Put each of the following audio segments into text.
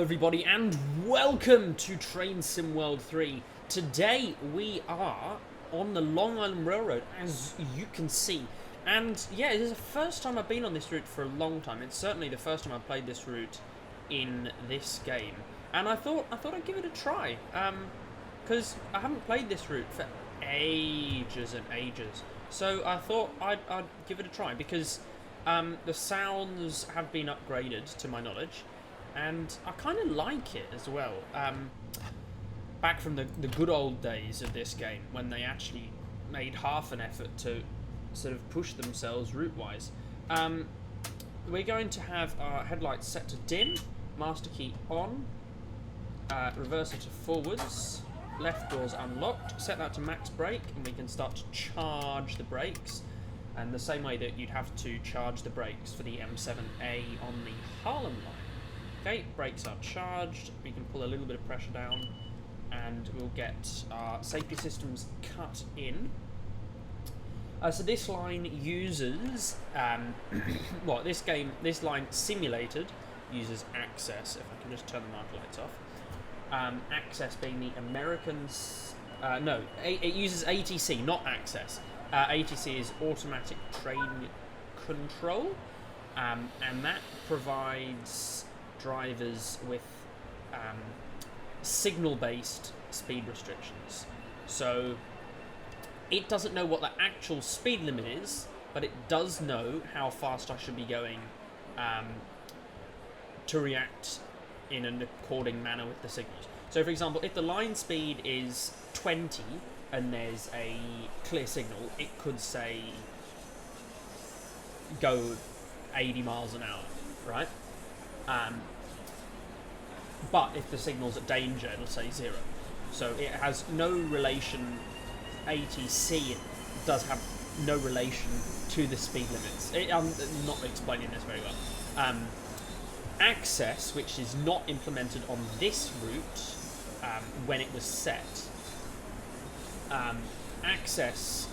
everybody, and welcome to Train Sim World 3. Today we are on the Long Island Railroad, as you can see. And yeah, it is the first time I've been on this route for a long time. It's certainly the first time I've played this route in this game. And I thought I'd give it a try. Because I haven't played this route for ages and ages. So I thought I'd give it a try, because the sounds have been upgraded to my knowledge. And I kind of like it as well. Back from the good old days of this game, when they actually made half an effort to sort of push themselves route-wise. We're going to have our headlights set to dim, master key on, reverser to forwards, left doors unlocked, set that to max brake, and we can start to charge the brakes. And the same way that you'd have to charge the brakes for the M7A on the Harlem line. Okay, brakes are charged, we can pull a little bit of pressure down, and we'll get our safety systems cut in. So this line uses, this line simulated uses Access, if I can just turn the marker lights off. Access being the Americans, it uses ATC, not Access. ATC is Automatic Train Control, and that provides drivers with signal-based speed restrictions. So it doesn't know what the actual speed limit is, but it does know how fast I should be going to react in an according manner with the signals. So for example, if the line speed is 20 and there's a clear signal, it could say go 80 miles an hour, right? But if the signal's at danger, it'll say 0. So it has no relation. ATC does have no relation to the speed limits. I'm not explaining this very well. Access, which is not implemented on this route when it was set, Access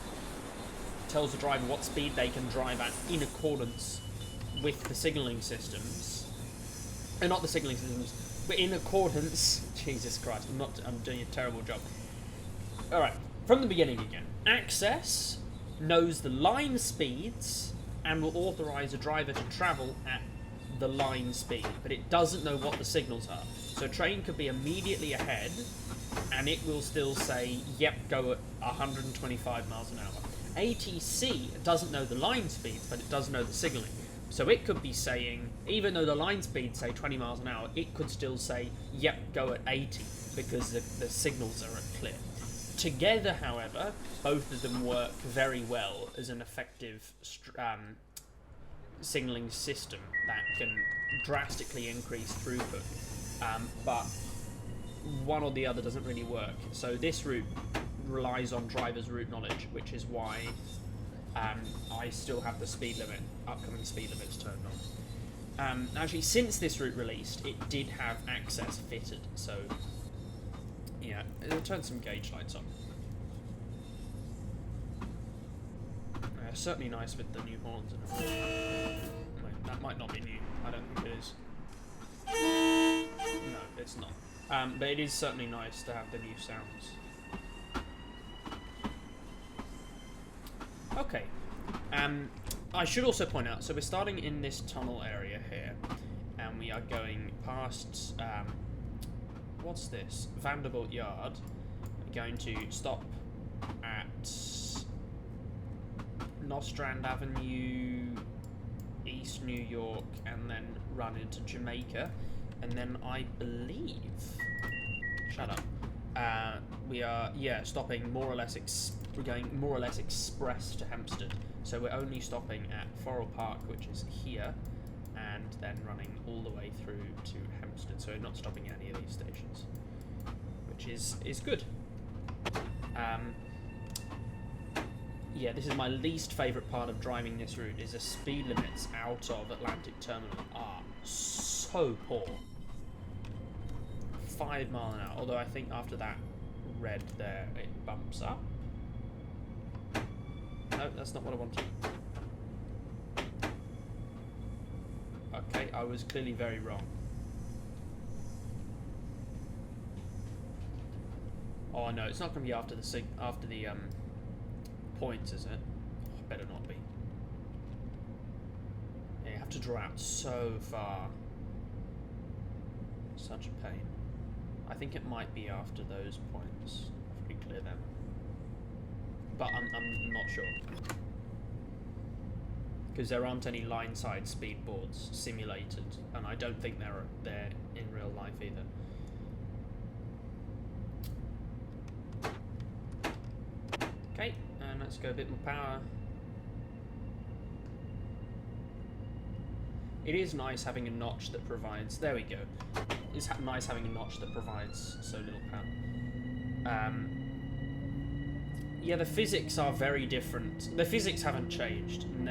tells the driver what speed they can drive at in accordance with the signalling systems. Not the signalling systems, but in accordance... Jesus Christ, I'm doing a terrible job. Alright, from the beginning again. Access knows the line speeds and will authorise a driver to travel at the line speed, but it doesn't know what the signals are. So a train could be immediately ahead, and it will still say, yep, go at 125 miles an hour. ATC doesn't know the line speeds, but it does know the signalling. So it could be saying, even though the line speeds say 20 miles an hour, it could still say, yep, go at 80, because the signals are clear. Together, however, both of them work very well as an effective signalling system that can drastically increase throughput. But one or the other doesn't really work. So this route relies on driver's route knowledge, which is why I still have the speed limit, upcoming speed limits turned on. Actually, since this route released, it did have Access fitted, so yeah, it'll turn some gauge lights on. Certainly nice with the new horns and everything. Wait, that might not be new. I don't think it is. No, it's not. But it is certainly nice to have the new sounds. Okay. I should also point out, so we're starting in this tunnel area here, and we are going past, what's this? Vanderbilt Yard. We're going to stop at Nostrand Avenue, East New York, and then run into Jamaica, and then I believe, shut up, we are, stopping more or less, we're going more or less express to Hempstead, so we're only stopping at Floral Park, which is here, and then running all the way through to Hempstead, so we're not stopping at any of these stations, which is good. Yeah, this is my least favourite part of driving this route, is the speed limits out of Atlantic Terminal are so poor. 5 miles an hour, although I think after that red there, it bumps up. No, that's not what I wanted. Okay, I was clearly very wrong. Oh no, it's not going to be after the points, is it? Oh, better not be. Yeah, you have to draw out so far. Such a pain. I think it might be after those points. If we clear them. But I'm not sure. Because there aren't any line-side speed boards simulated, and I don't think they're in real life either. Okay, and let's go a bit more power. It is nice having a notch that provides... There we go. It's nice having a notch that provides so little power. Yeah, the physics are very different. The physics haven't changed, and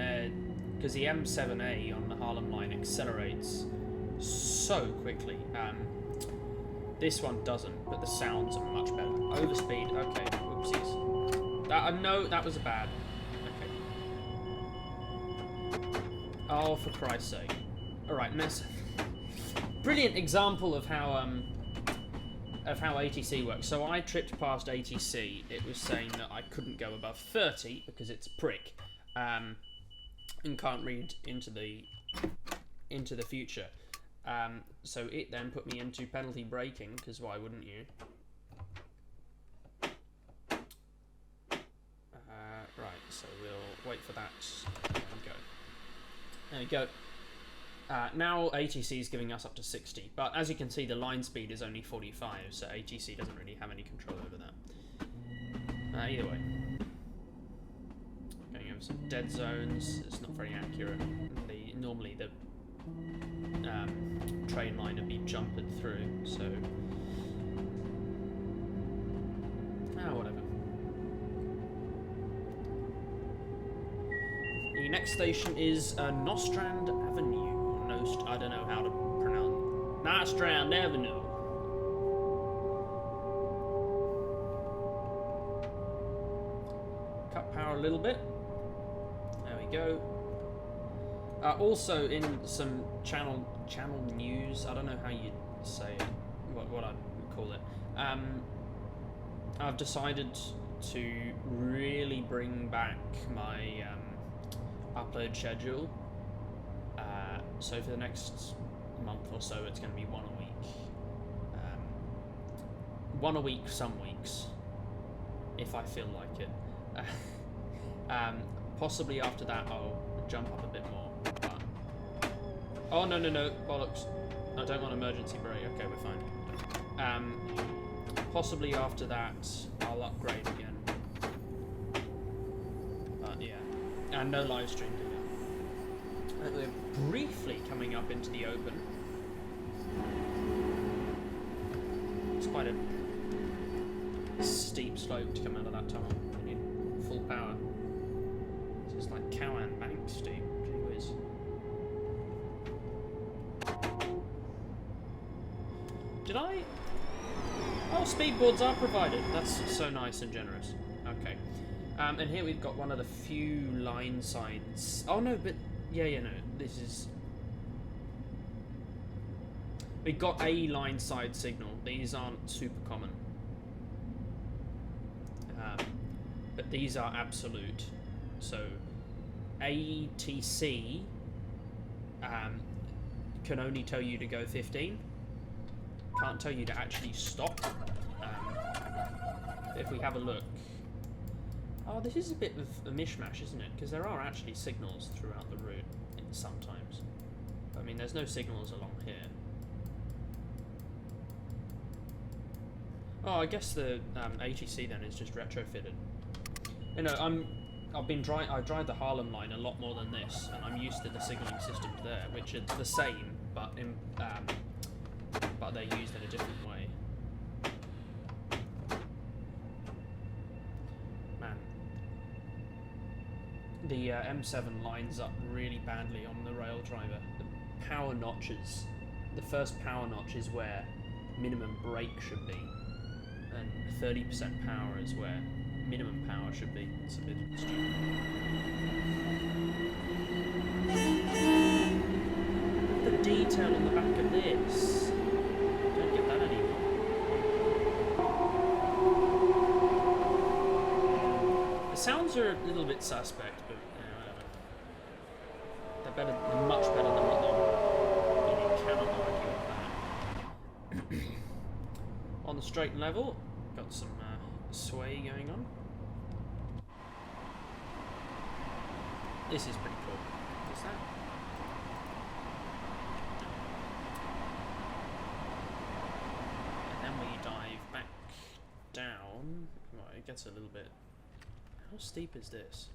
because the M7A on the Harlem line accelerates so quickly. This one doesn't, but the sounds are much better. Overspeed, okay, whoopsies. No, that was a bad. Okay. Oh, for Christ's sake. Alright, brilliant example of how ATC works. So I tripped past ATC. It was saying that I couldn't go above 30 because it's a prick. And can't read into the future. So it then put me into penalty braking, because why wouldn't you? Right, so we'll wait for that. There we go. There we go. Now ATC is giving us up to 60, but as you can see the line speed is only 45, so ATC doesn't really have any control over that. Either way. Going over some dead zones, it's not very accurate. Normally the train line would be jumped through, so... whatever. The next station is Nostrand Avenue. I don't know how to pronounce Nostrand Avenue. Cut power a little bit. There we go. Also, in some channel news, I don't know how you say it, what I'd call it. I've decided to really bring back my upload schedule. So for the next month or so, it's going to be one a week. One a week some weeks, if I feel like it. Possibly after that, I'll jump up a bit more. But... Oh, no, bollocks. I don't want emergency brake. Okay, we're fine. Possibly after that, I'll upgrade again. But yeah. And no live stream today. We're briefly coming up into the open. It's quite a steep slope to come out of that tunnel. You need full power. This is like Cowan Bank steep. Gee whiz. Did I? Oh, speedboards are provided. That's so nice and generous. Okay. And here we've got one of the few line sides. Oh no, but. Yeah, no, this is... We got a line side signal. These aren't super common. But these are absolute. So, ATC can only tell you to go 15. Can't tell you to actually stop. If we have a look... Oh, this is a bit of a mishmash, isn't it? Because there are actually signals throughout the route, sometimes. I mean, there's no signals along here. Oh, I guess the ATC then is just retrofitted. You know, I drive the Harlem line a lot more than this, and I'm used to the signalling systems there, which are the same, but they're used in a different way. The M7 lines up really badly on the rail driver. The power notches, the first power notch is where minimum brake should be, and 30% power is where minimum power should be. It's a bit stupid. The detail on the back of this. Don't get that anymore. The sounds are a little bit suspect, but whatever. They're better, they're much better than what they were. You cannot argue with that. On the straight and level, got some sway going on. This is pretty cool. What's that? And then we dive back down. Well, it gets a little bit... How steep is this?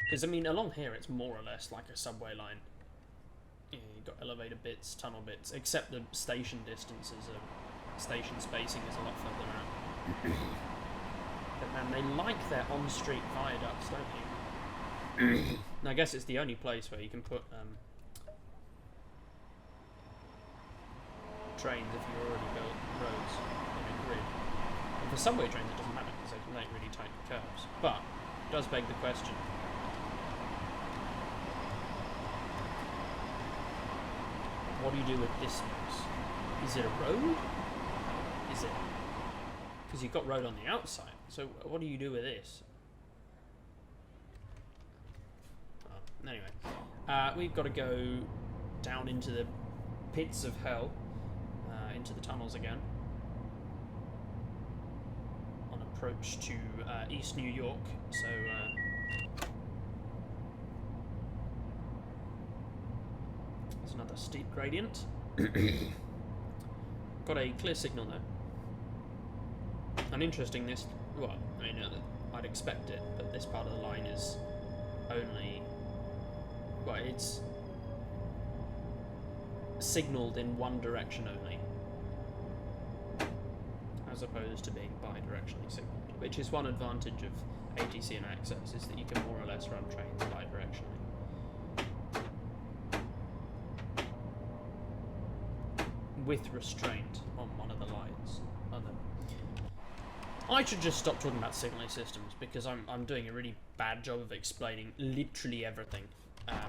Because, I mean, along here it's more or less like a subway line. Yeah, you've got elevator bits, tunnel bits, except the station distances of station spacing is a lot further out. But man, they like their on-street viaducts, don't you? And I guess it's the only place where you can put trains if you already built roads in a grid. And for subway trains it doesn't matter because they can make really tight curves. But it does beg the question. What do you do with this mess? Is it a road? Is it? Because you've got road on the outside. So what do you do with this? Anyway, we've got to go down into the pits of hell, into the tunnels again, on approach to East New York, so there's another steep gradient. Got a clear signal though. And interesting, this, well, I mean, I'd expect it, but this part of the line is only... Well, it's signalled in one direction only, as opposed to being bi-directionally signalled, which is one advantage of ATC and Access, is that you can more or less run trains bi-directionally. With restraint on one of the lines. I should just stop talking about signalling systems, because I'm doing a really bad job of explaining literally everything. Let's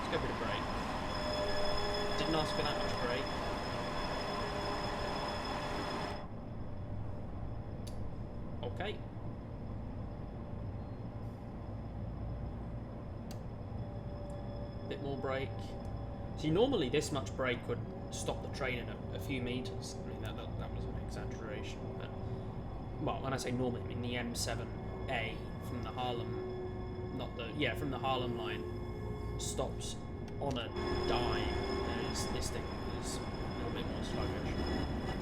go a bit of brake. Didn't ask for that much brake. Okay. Bit more brake. See, normally this much brake would stop the train in a few meters. I mean, that was an exaggeration. But, well, when I say normally, I mean the M7A from the Harlem, from the Harlem line stops on a dime. This thing is a little bit more sluggish.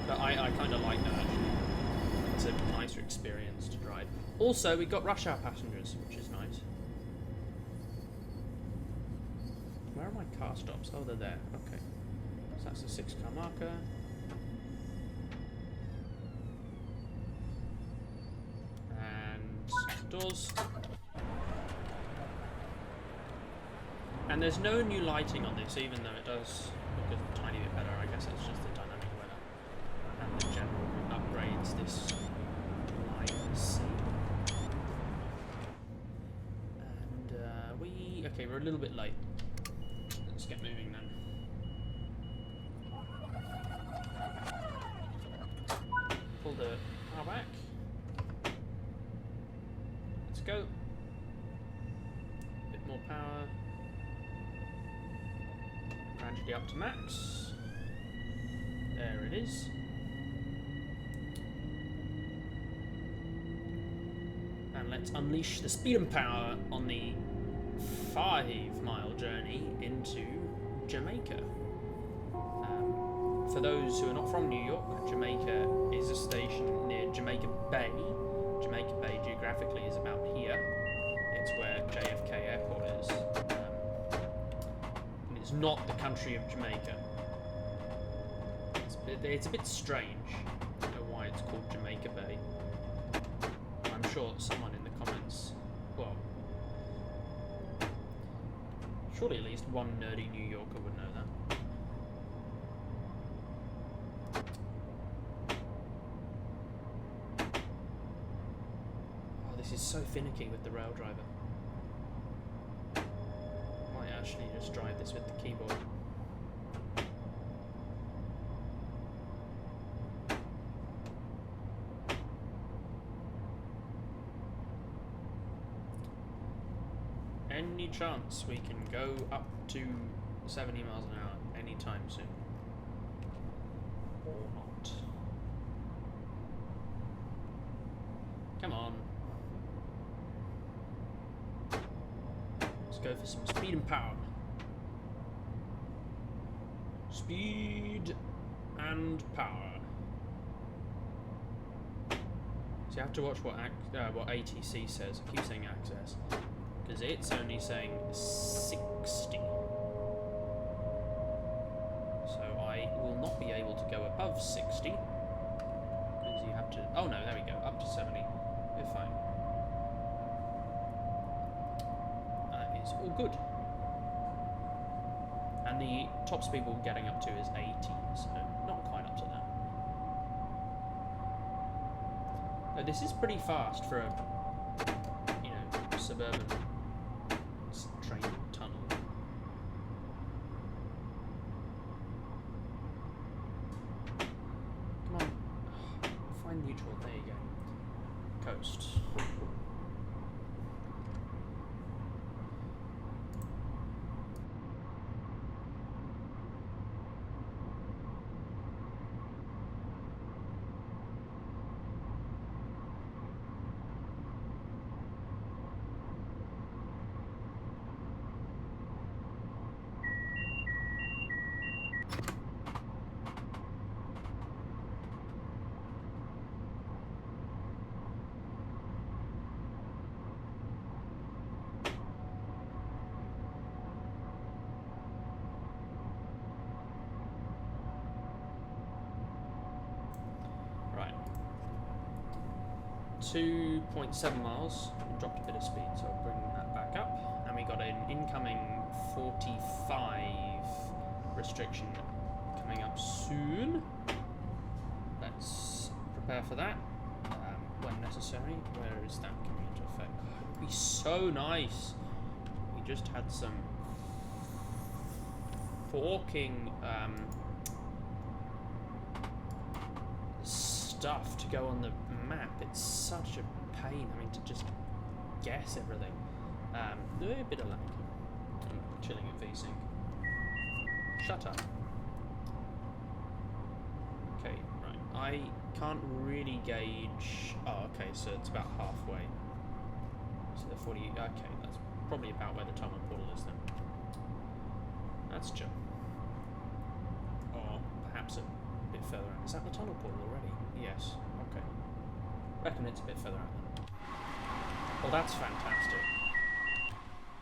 But I kind of like that, actually. It's a nicer experience to drive. Also, we got rush hour passengers, which is nice. Where are my car stops? Oh, they're there. Okay. So that's a 6-car marker. And doors. And there's no new lighting on this, even though it does look a tiny bit better. I guess it's just the dynamic weather and the general upgrades this line see. And okay, we're a little bit late. Let's get moving then. Pull the power back. Let's go. Bit more power. Gradually up to max. There it is. And let's unleash the speed and power on the 5-mile journey into Jamaica. For those who are not from New York, Jamaica is a station near Jamaica Bay. Jamaica Bay geographically is about here. It's where JFK Airport is. And it's not the country of Jamaica. It's a bit strange. I don't know why it's called Jamaica Bay. I'm sure someone in the comments, well, surely at least one nerdy New Yorker would know that. Oh, this is so finicky with the rail driver. Might actually just drive this with the keyboard. any chance we can go up to 70 miles an hour anytime soon? Or not? Come on. Let's go for some speed and power. Speed and power. So you have to watch what ATC says. I keep saying access because it's only saying 60. So I will not be able to go above 60 because you have to. Oh no, there we go. Up to 70. We're fine. That is all good. And the top speed we're getting up to is 80, so not quite up to that. This is pretty fast for a, suburban train tunnel. Come on, find neutral. There you go. Coast. Right. 2.7 miles. We dropped a bit of speed, so I'll bring that back up. And we got an incoming 45 restriction coming up soon. Let's prepare for that when necessary. Where is that coming into effect? Oh, it would be so nice. We just had some forking stuff to go on the map. It's such a pain. I mean, to just guess everything. A bit of lag. I'm chilling at VSync. Shut up. Okay, right. I can't really gauge. Oh, okay. So it's about halfway. So the 40. Okay, that's probably about where the tunnel portal is then. That's chill. Or perhaps a bit further out. Is that the tunnel portal already? Yes. Okay. Reckon it's a bit further out then. Well, that's fantastic.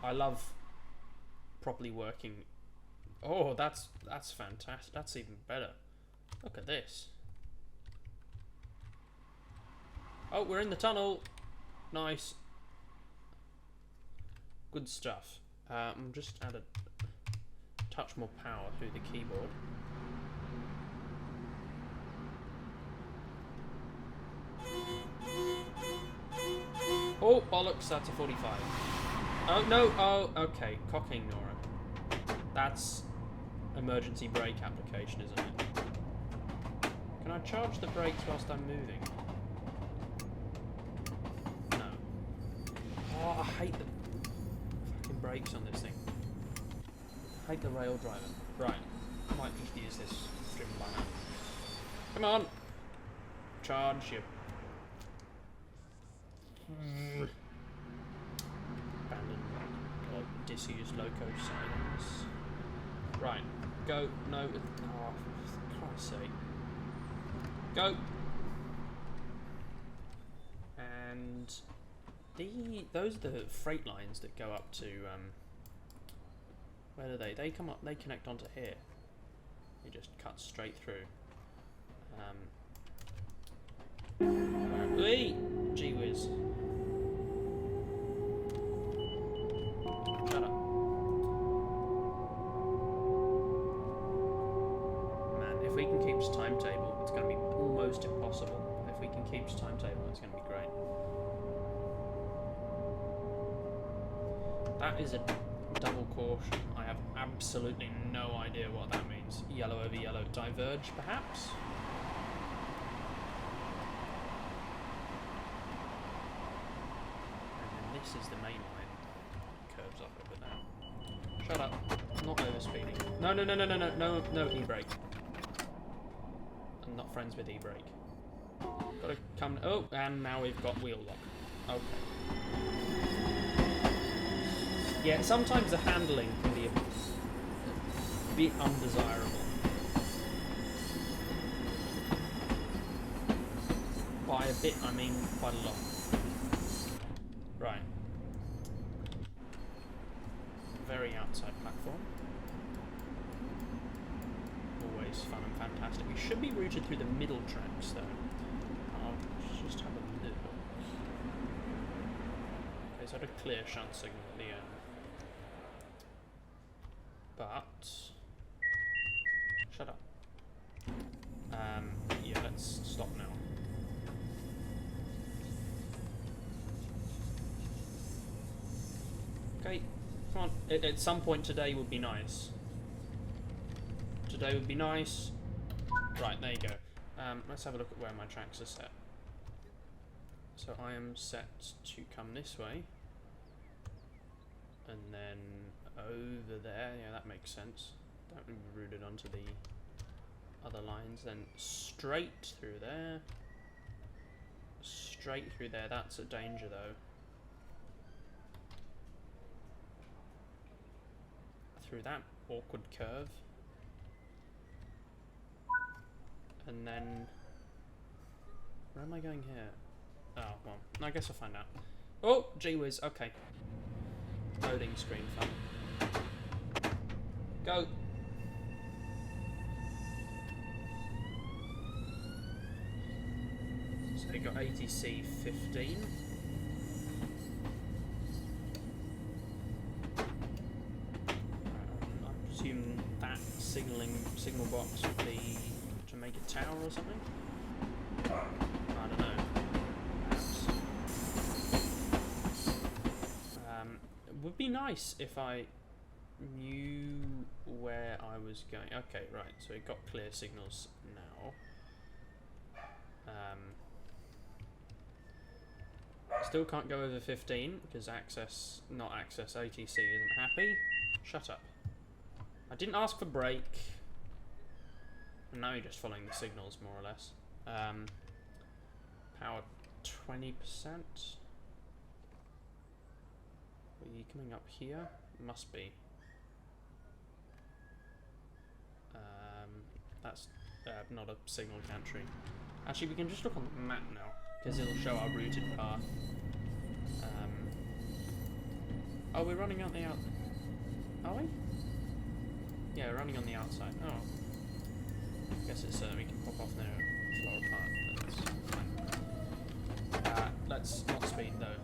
I love properly working. Oh, that's fantastic. That's even better. Look at this. Oh, we're in the tunnel. Nice. Good stuff. Just add a touch more power through the keyboard. Oh, bollocks, that's a 45. Oh, no, oh, okay, cocking Nora. That's emergency brake application, isn't it? Can I charge the brakes whilst I'm moving? No. Oh, I hate the fucking brakes on this thing. I hate the rail driver. Right, I might just use this driven by now. Come on! Charge you. Abandoned or disused loco silence. Right, go. No. Oh, for Christ's sake. Go. And those are the freight lines that go up to where do they? They come up. They connect onto here. You just cut straight through. Wait, gee whiz. Shut up. Man, if we can keep this timetable, it's going to be almost impossible. If we can keep this timetable, it's going to be great. That is a double caution. I have absolutely no idea what that means. Yellow over yellow. Diverge, perhaps? This is the main line. Curves off a bit now. Shut up. I'm not overspeeding. No, no, no, no, no, no, no, no e-brake. I'm not friends with e-brake. Gotta come... Oh, and now we've got wheel lock. Okay. Yeah, sometimes the handling can be a bit undesirable. By a bit, I mean quite a lot. Right. Very outside platform. Always fun and fantastic. We should be routed through the middle tracks, though. I'll just have a little. Okay, so I had a clear shunt signal at the end. But... Shut up. Yeah, let's stop now. Okay, come on. At some point today would be nice. Today would be nice. Right, there you go. Let's have a look at where my tracks are set. So I am set to come this way. And then over there. Yeah, that makes sense. Don't be routed onto the other lines. Then straight through there. Straight through there. That's a danger, though. Through that awkward curve. And then... Where am I going here? Oh, well, I guess I'll find out. Oh, gee whiz, okay. Loading screen fun. Go! So we got ATC 15. I assume that signal box would be to make a tower or something? I don't know. Perhaps. It would be nice if I knew where I was going. Okay, right, so it got clear signals now. Still can't go over 15 because ATC isn't happy. Shut up. I didn't ask for brake. And now you're just following the signals, more or less. Power 20%. Are you coming up here? Must be. That's not a signal gantry. Actually, we can just look on the map now, because it'll show our routed path. Oh, we're running out the out. Are we? Yeah, we're running on the outside. Oh. I guess it's we can pop off there and floor apart. But that's fine. Let's not speed though.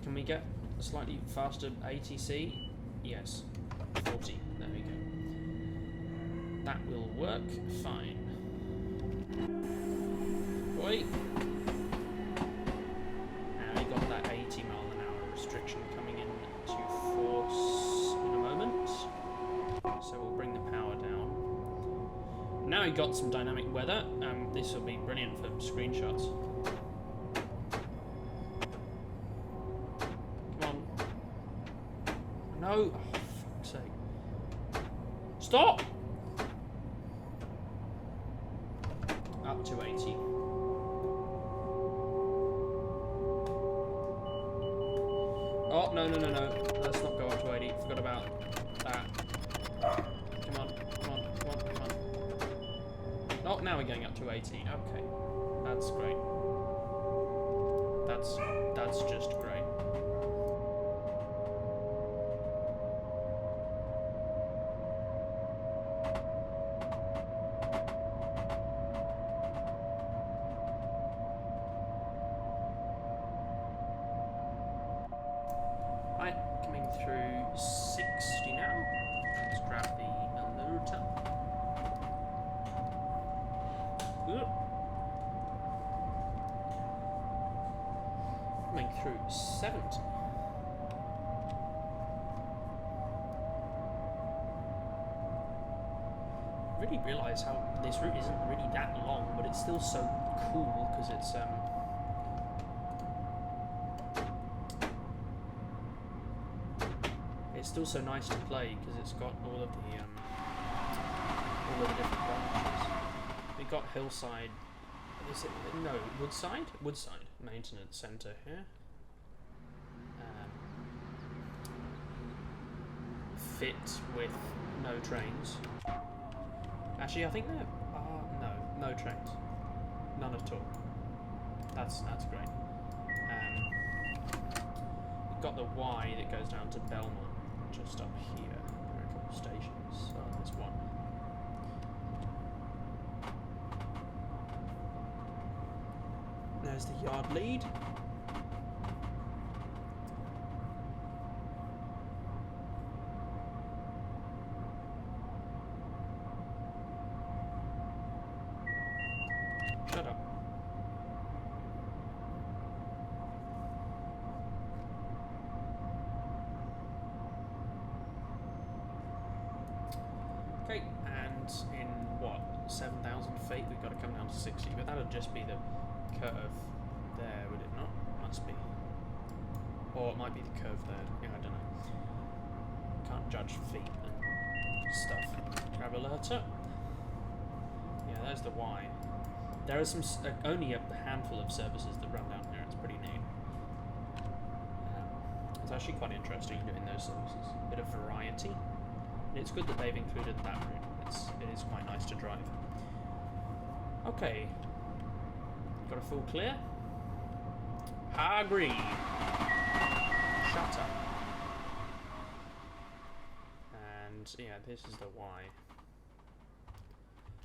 Can we get a slightly faster ATC? Yes. 40. There we go. That will work fine. Boy! Now you got that 80 mph restriction coming into force in a moment. So we'll bring the power down. Now we've got some dynamic weather. This will be brilliant for screenshots. No! Oh, fuck's sake. Stop! Up to 80. Oh, no, no, no, no. Let's not go up to 80. Forgot about that. Come on, come on, come on, come on. Oh, now we're going up to 80. Okay. That's great. That's just great. through 60 now. Let's grab the alerter. Coming through 70. Really realise how this route isn't really that long, but it's still so cool because it's still so nice to play because it's got all of the different branches. We got Hillside. Is it no Woodside? Woodside Maintenance Centre here. Fit with no trains. Actually, I think there are no trains, none at all. That's great. We've got the Y that goes down to Belmont, just up here. There are a couple of stations. Oh, there's one. There's the yard lead. Shut up. Okay, and in what, 7,000 feet we've got to come down to 60, but that'll just be the curve there, would it not? Must be. Or it might be the curve there. Yeah, I don't know. Can't judge feet and stuff. Grab alerter. Yeah, there's the Y. There are some only a handful of services that run down here. It's pretty neat. It's actually quite interesting doing those services. A bit of variety. And it's good that they've included that route. It is quite nice to drive. Okay. Got a full clear. Agree. Shut up. And yeah, this is the Y.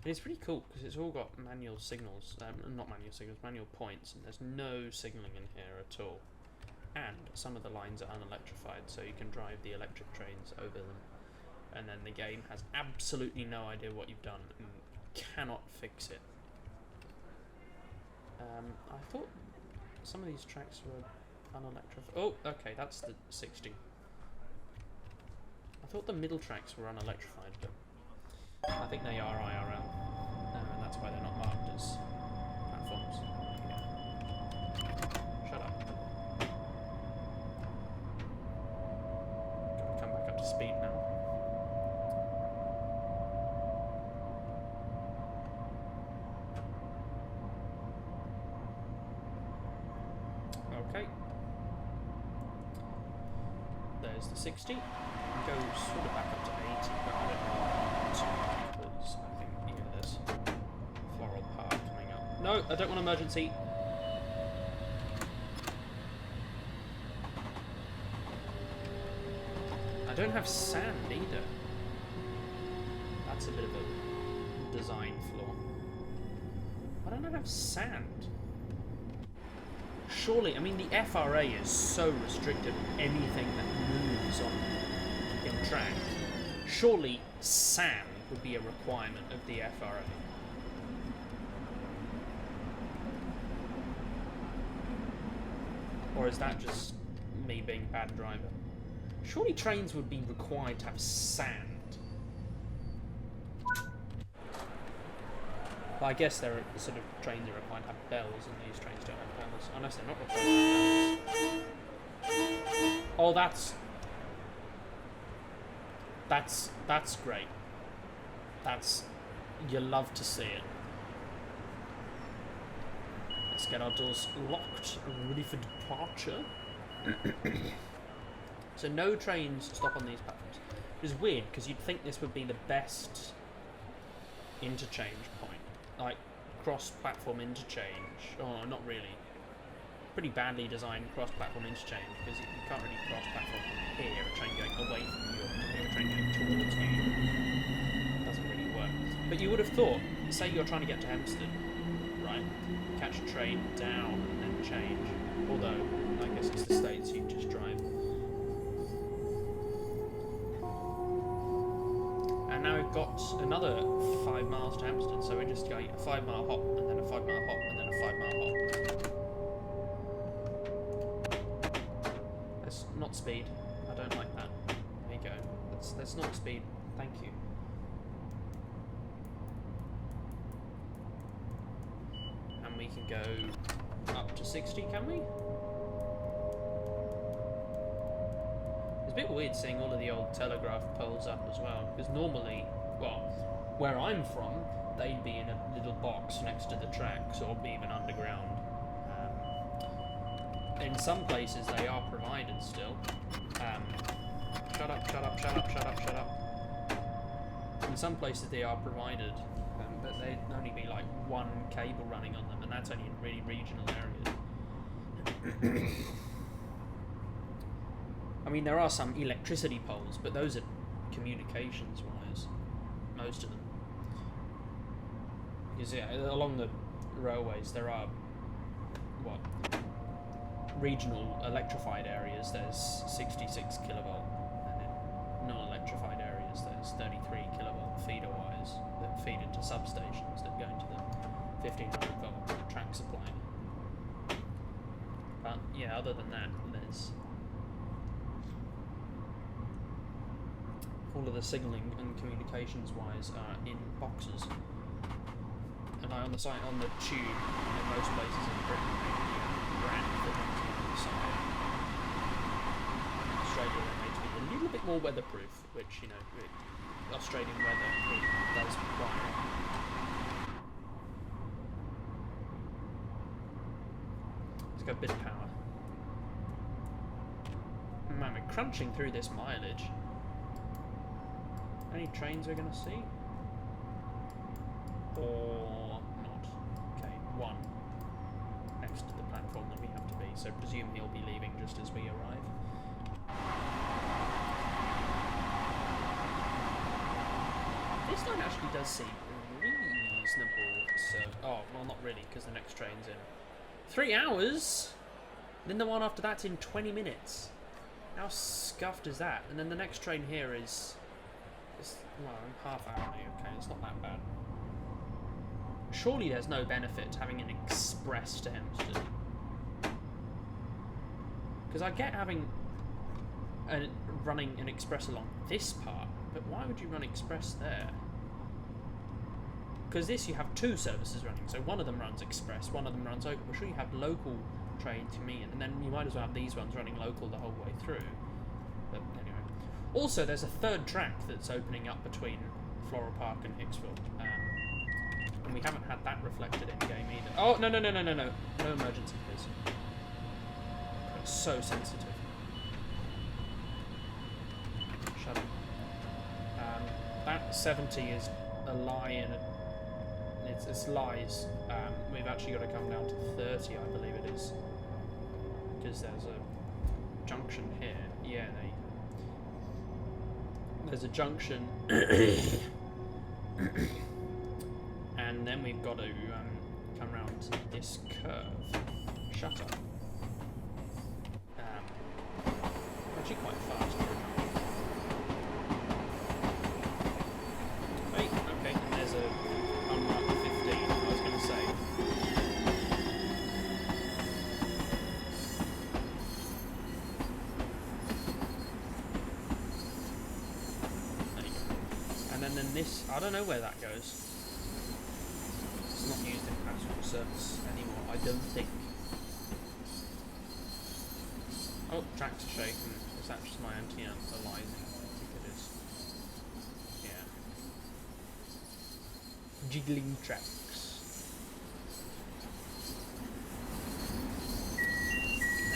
And it's pretty cool because it's all got manual signals, not manual signals, manual points, and there's no signalling in here at all. And some of the lines are unelectrified, so you can drive the electric trains over them. And then the game has absolutely no idea what you've done and cannot fix it. I thought some of these tracks were unelectrified. Oh, okay, that's the 60. I thought the middle tracks were unelectrified, but I think they are IRL, and that's why they're not marked as platforms. Yeah. Shut up. Gotta come back up to speed now. Okay. There's the 60. Go sort of back up to 80, but I don't know because I think, yeah, there's Floral Park coming up. No, I don't want emergency. I don't have sand either. That's a bit of a design flaw. I don't have sand. Surely, I mean, the FRA is so restricted on anything that moves on in track. Surely sand would be a requirement of the FRA. Or is that just me being a bad driver? Surely trains would be required to have sand. But I guess there are sort of trains that are required to have bells, and these trains don't have bells. Unless they're not required to have bells. Oh, that's great. You love to see it. Let's get our doors locked and ready for departure. So no trains stop on these platforms. It's weird because you'd think this would be the best interchange point, like cross-platform interchange. Oh, not really. Pretty badly designed cross-platform interchange because you can't really cross-platform from here, a train going away from you, or a train going towards you. Doesn't really work. But you would have thought, say you're trying to get to Hempstead, right? Catch a train down and then change. Although, I guess it's the States, you just drive. And now we've got another 5 miles to Hampstead, so we're just going a 5-mile hop, and then a 5-mile hop, and then a 5-mile hop. That's not speed. I don't like that. There you go. That's not speed. Thank you. And we can go up to 60, can we? It's a bit weird seeing all of the old telegraph poles up as well, because normally, well, where I'm from, they'd be in a little box next to the tracks, or even underground. In some places they are provided still. Shut up, shut up, shut up, shut up, shut up. In some places they are provided, but they'd only be like one cable running on them, and that's only in really regional areas. I mean, there are some electricity poles, but those are communications-wise, most of them. Because yeah, along the railways there are, what, regional electrified areas, there's 66 kilovolt, and in non-electrified areas there's 33 kilovolt feeder wires that feed into substations that go into the 1500 volt track supply. But yeah, other than that, there's all of the signalling and communications wires are in boxes. And on the tube, in most places in Britain, they brand the ones on the side. In Australia, they're made to be a little bit more weatherproof, which, you know, Australian weather does require. Let's go a bit of power. Man, we're crunching through this mileage. Any trains we're going to see? Or not? Okay, one next to the platform that we have to be, so presume he'll be leaving just as we arrive. This line actually does seem reasonable, so... Oh, well, not really, because the next train's in 3 hours! Then the one after that's in 20 minutes. How scuffed is that? And then the next train here is... well, half hourly, okay, it's not that bad. Surely there's no benefit to having an express to Hampstead. Because I get running an express along this part, but why would you run express there? Because this you have 2 services running, so one of them runs express, one of them runs local. But sure, you have local trains coming in, and then you might as well have these ones running local the whole way through. But anyway. Also, there's a 3rd track that's opening up between Floral Park and Hicksville. And we haven't had that reflected in game either. Oh, no. No emergency, please. It's so sensitive. Shut up. That 70 is a lie in a... It's lies. We've actually got to come down to 30, I believe it is. Because there's a junction here. Yeah, there you go. There's a junction... and then we've got to come around this curve. Shut up. Actually quite fast for a junction. Wait, okay, and there's a unmarked 15, I was going to say. There you go. And then this, I don't know where that goes. It's not used in passenger service anymore, I don't think. Oh, tracks are shaking. Is that just my anti-analyzing? I think it is. Yeah. Jiggling tracks.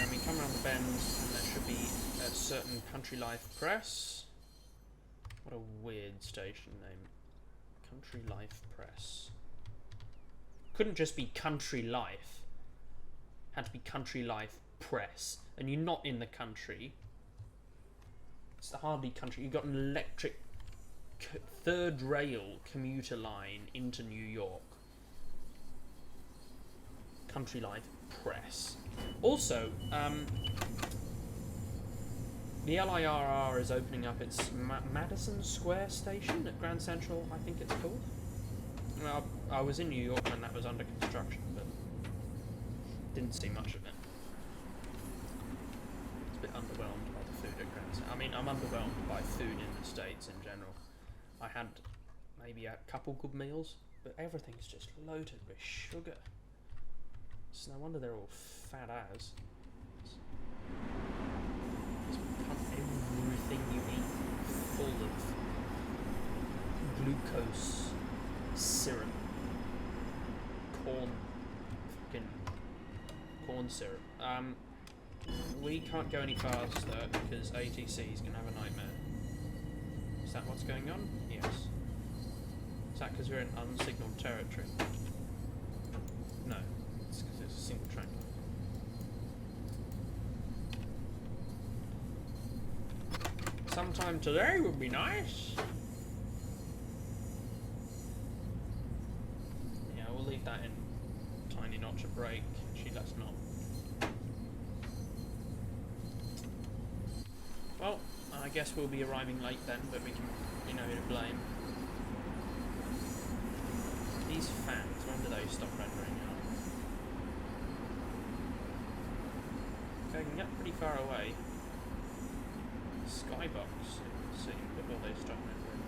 And we come around the bend, and there should be a certain Country Life Press. What a weird station name. Country Life Press. Couldn't just be Country Life. Had to be Country Life Press. And you're not in the country. It's hardly country. You've got an electric 3rd rail commuter line into New York. Country Life Press. Also, The LIRR is opening up its Madison Square station at Grand Central, I think it's called. Well, I was in New York when that was under construction, but didn't see much of it. It's a bit underwhelmed by the food at Grand Central. I mean, I'm underwhelmed by food in the States in general. I had maybe a couple good meals, but everything's just loaded with sugar. It's no wonder they're all fat as. Everything you eat full of glucose syrup, corn syrup. We can't go any faster because ATC is gonna have a nightmare. Is that what's going on? Yes. Is that because we're in unsignalled territory? No, it's because it's a single train. Sometime today would be nice. Yeah, we'll leave that in tiny notch a break. Actually, let's not. Well, I guess we'll be arriving late then, but we can, you know, who to blame. These fans, when do they stop rendering out? Okay, I can get pretty far away. Skybox, it would seem, but will they stop rendering?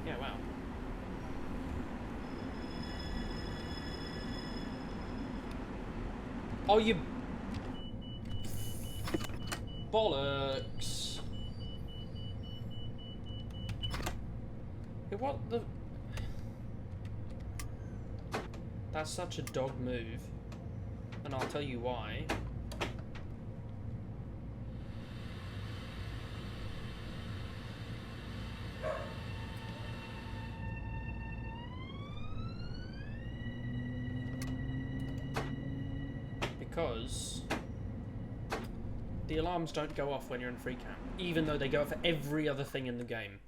Yeah, wow. Oh, you bollocks! Hey, what the? That's such a dog move, and I'll tell you why. Because the alarms don't go off when you're in free cam, even though they go off for every other thing in the game.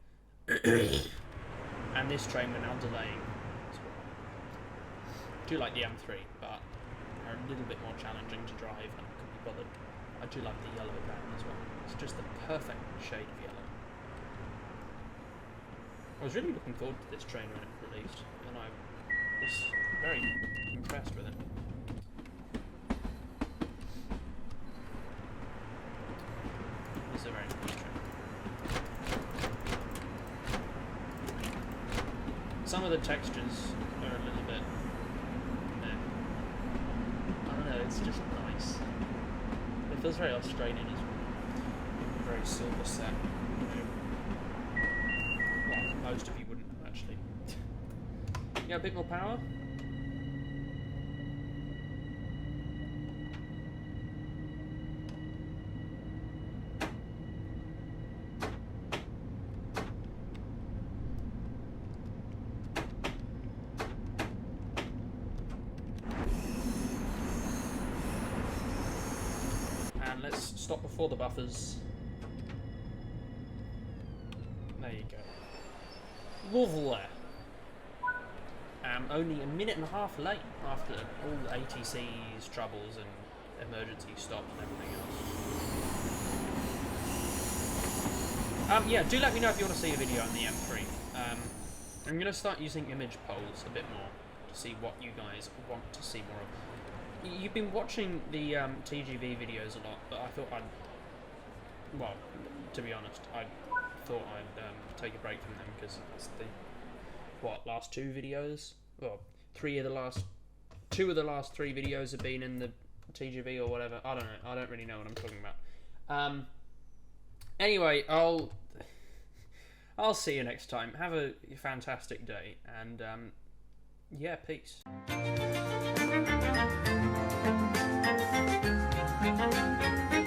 And this train we're now delaying as well. I do like the M3, but they're a little bit more challenging to drive and I couldn't be bothered. I do like the yellow van as well. It's just the perfect shade of yellow. I was really looking forward to this train when it released, and I was very impressed with it. It's a very nice train. Some of the textures are a little bit meh. I don't know, it's just nice. It feels very Australian as well. Very silver set. Well, most of you wouldn't actually. Yeah, a bit more power. Let's stop before the buffers. There you go. Lovely. Only a minute and a half late after all the ATC's troubles and emergency stops and everything else. Yeah, do let me know if you want to see a video on the M3. I'm going to start using image polls a bit more to see what you guys want to see more of. You've been watching the TGV videos a lot, but I thought well, to be honest, I thought I'd take a break from them because it's the, last two videos? Well, two of the last three videos have been in the TGV or whatever. I don't know. I don't really know what I'm talking about. Anyway, I'll see you next time. Have a fantastic day, and yeah, peace. Thank you.